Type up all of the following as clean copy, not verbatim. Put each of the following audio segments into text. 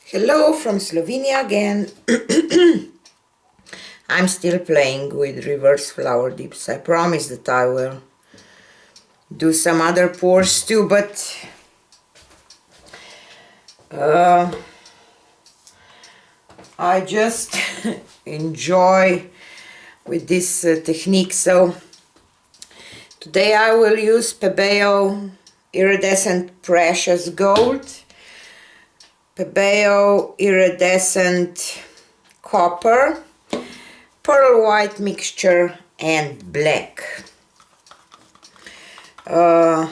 Hello from Slovenia again. I'm still playing with reverse flower dips. I promise that I will do some other pours too, but I just enjoy with this technique. So today I will use Pebeo Iridescent Precious Gold, Pebeo Iridescent Copper, pearl white mixture and black. My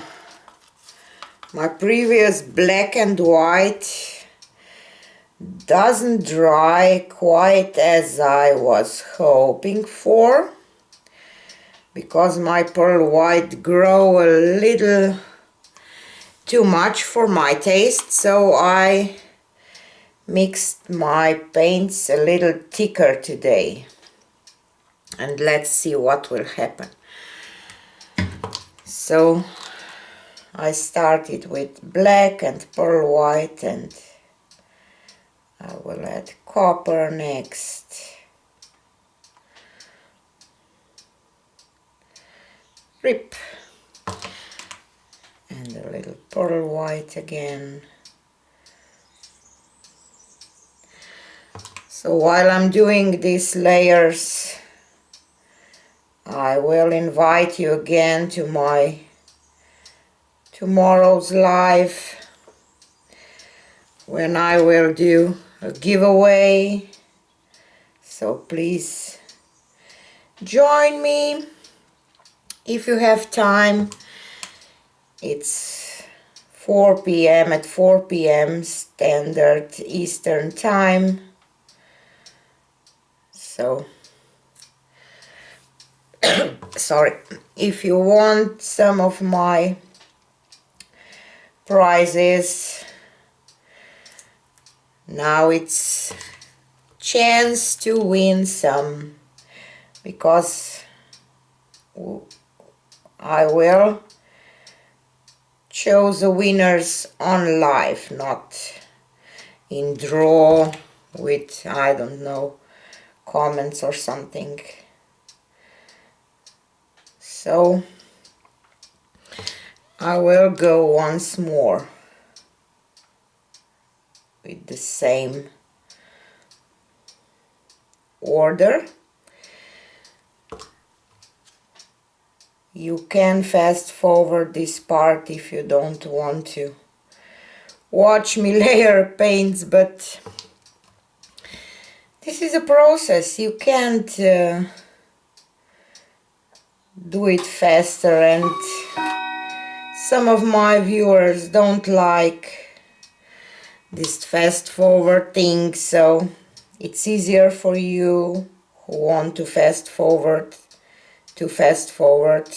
previous black and white doesn't dry quite as I was hoping for, because my pearl white grow a little too much for my taste, so I mixed my paints a little thicker today, and let's see what will happen. So I started with black and pearl white, and I will add copper next, rip, and a little pearl white again. So while I'm doing these layers, I will invite you again to my tomorrow's live, when I will do a giveaway. So please join me if you have time. It's 4 p.m. at 4 p.m. Standard Eastern Time. So sorry, if you want some of my prizes, now it's chance to win some, because I will choose the winners on live, not in draw with, I don't know, comments or something. So I will go once more with the same order. You can fast forward this part if you don't want to watch me layer paints, but this is a process. You can't do it faster, and some of my viewers don't like this fast forward thing, so it's easier for you who want to fast forward to fast forward,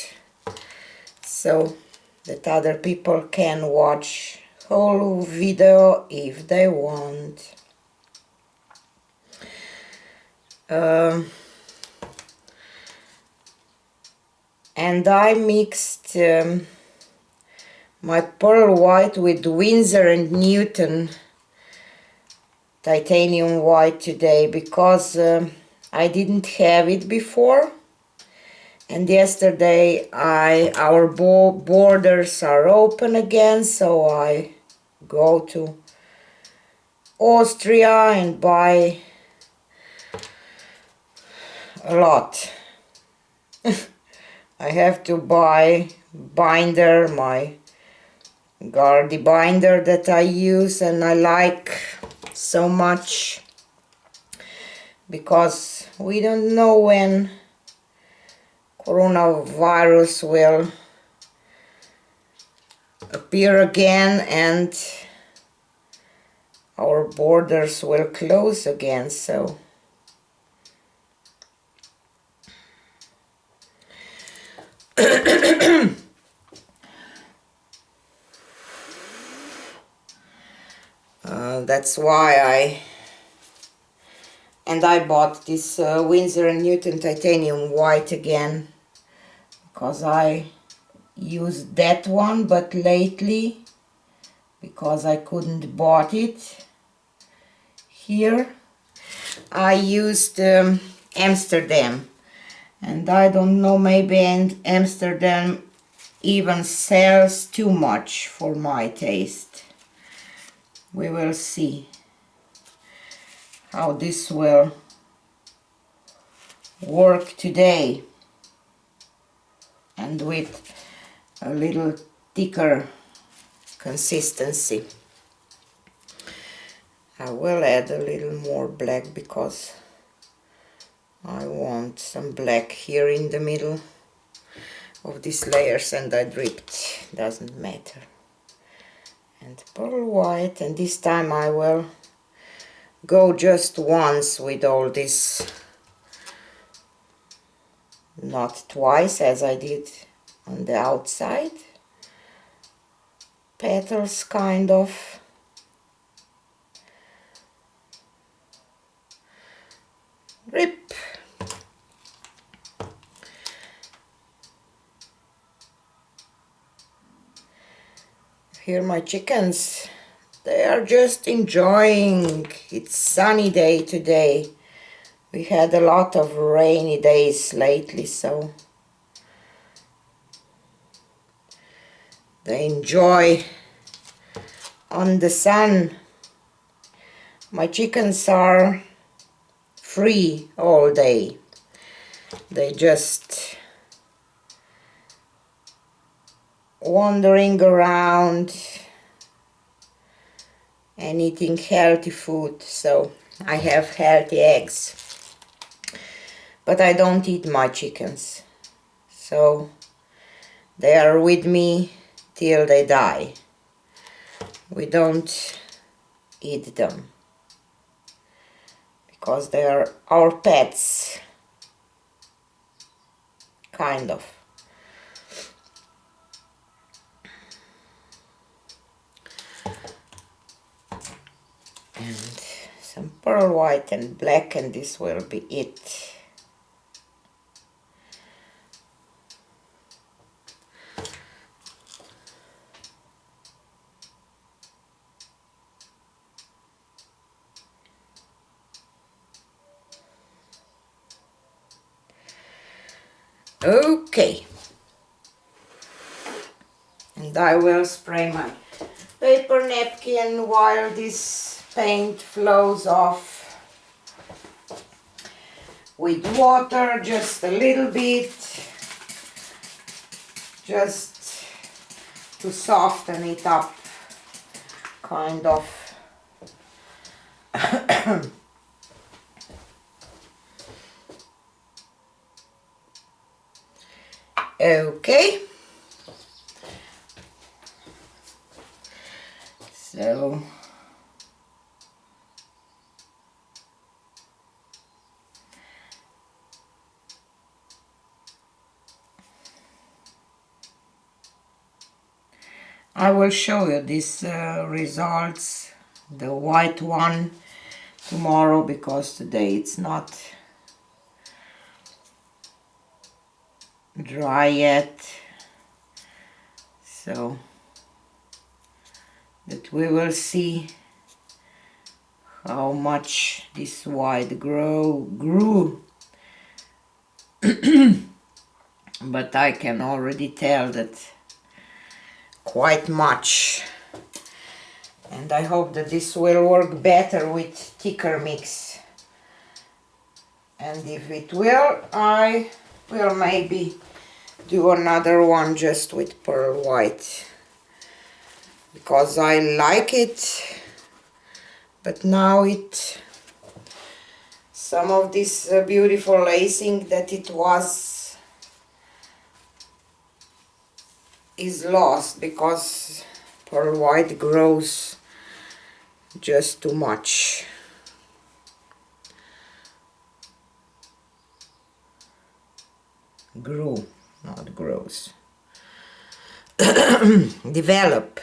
so that other people can watch whole video if they want. And I mixed my pearl white with Winsor and Newton titanium white today, because I didn't have it before, and yesterday our borders are open again, so I go to Austria and buy a lot. I have to buy binder, my Gardi binder that I use and I like so much, because we don't know when coronavirus will appear again and our borders will close again. So that's why I bought this Winsor & Newton titanium white again, because I used that one, but lately, because I couldn't bought it, here I used Amsterdam, and I don't know, maybe Amsterdam even sells too much for my taste. We will see how this will work today, and with a little thicker consistency. I will add a little more black because I want some black here in the middle of these layers, and I dripped, doesn't matter. And pearl white, and this time I will go just once with all this, not twice as I did on the outside. Petals kind of. Drip. Here my chickens, they are just enjoying. It's sunny day today. We had a lot of rainy days lately, so they enjoy on the sun. My chickens are free all day. They just wandering around and eating healthy food. So I have healthy eggs, but I don't eat my chickens, so they are with me till they die. We don't eat them because they are our pets, kind of. And some pearl white and black, and this will be it. Okay, and I will spray my paper napkin while this paint flows off with water, just a little bit, just to soften it up, kind of. Okay, so I will show you these results, the white one, tomorrow, because today it's not dry yet, so that we will see how much this white grew. But I can already tell that quite much, and I hope that this will work better with thicker mix, and if it will, I will maybe do another one just with pearl white, because I like it, but now some of this beautiful lacing that it was is lost, because pearl white grows just too much. Grew, not grows. Develop,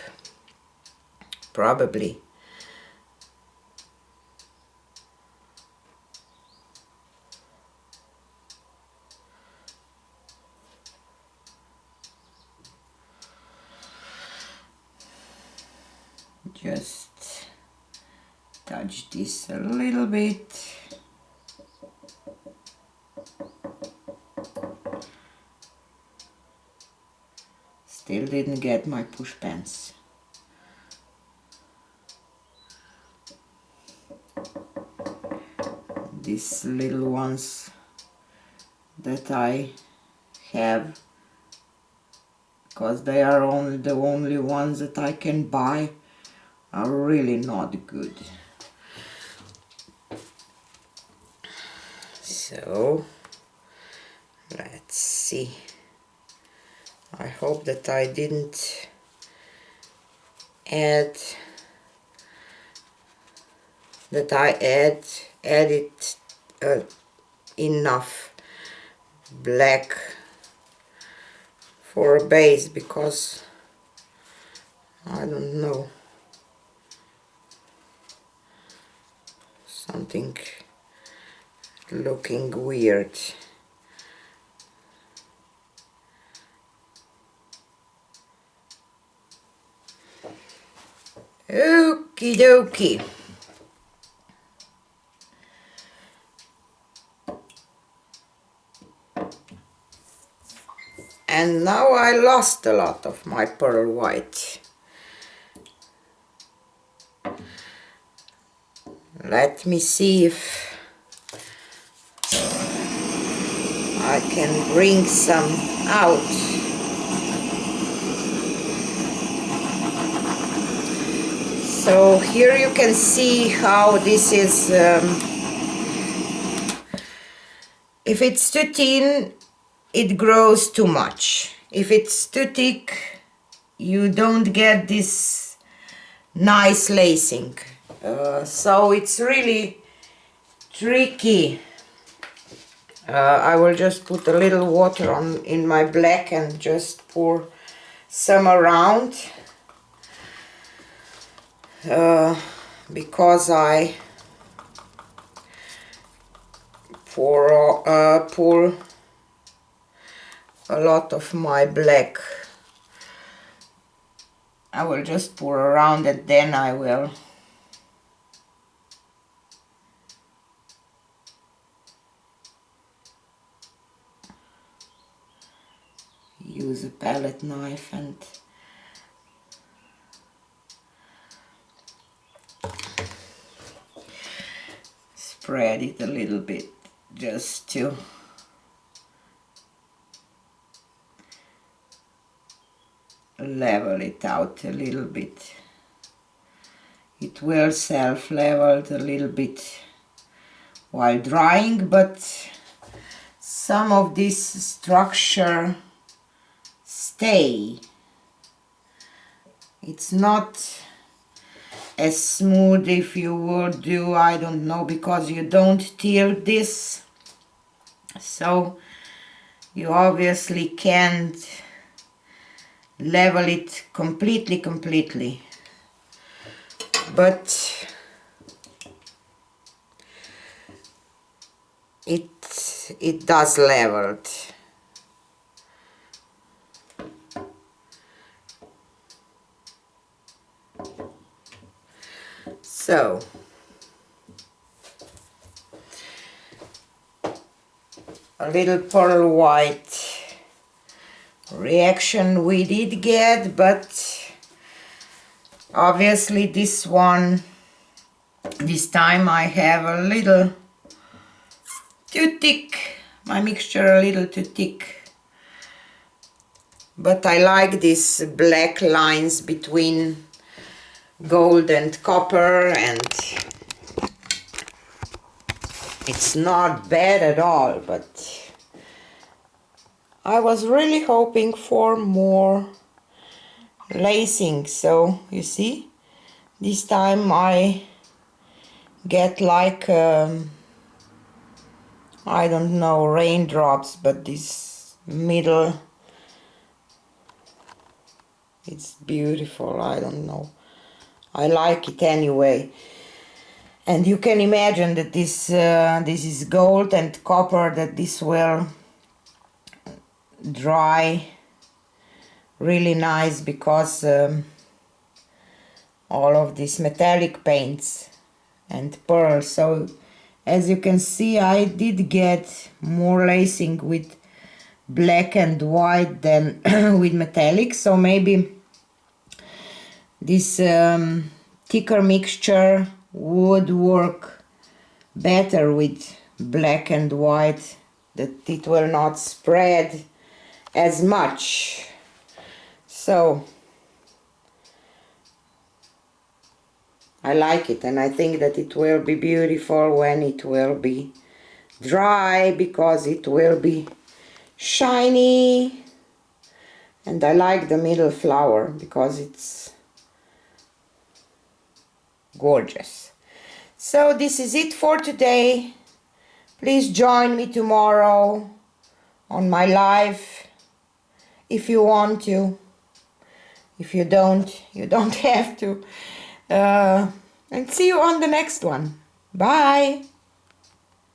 probably. Just touch this a little bit. Still didn't get my push pens. These little ones that I have, because they are the only ones that I can buy, are really not good. So let's see. I hope that I didn't add added enough black for a base, because I don't know, something looking weird. Okie dokie. And now I lost a lot of my pearl white. Let me see if I can bring some out. So here you can see how this is, if it's too thin, it grows too much. If it's too thick, you don't get this nice lacing. So it's really tricky. I will just put a little water in my black and just pour some around, because I pour a lot of my black. I will just pour around, and then I will use a palette knife and spread it a little bit, just to level it out a little bit. It will self-level a little bit while drying, but some of this structure stay. It's not as smooth if you would do, I don't know, because you don't tilt this, so you obviously can't level it completely, but it does level it. So a little pearl white reaction we did get, but obviously this time I have a little too thick, my mixture a little too thick, but I like these black lines between gold and copper, and it's not bad at all, but I was really hoping for more lacing. So you see, this time I get like I don't know, raindrops, but this middle, it's beautiful. I don't know, I like it anyway. And you can imagine that this is gold and copper, that this will dry really nice, because all of these metallic paints and pearl. So as you can see, I did get more lacing with black and white than with metallic, so maybe this thicker mixture would work better with black and white, that it will not spread as much. So I like it, and I think that it will be beautiful when it will be dry, because it will be shiny. And I like the middle flower because it's gorgeous. So this is it for today. Please join me tomorrow on my live if you want to. If you don't, you don't have to. And see you on the next one. Bye.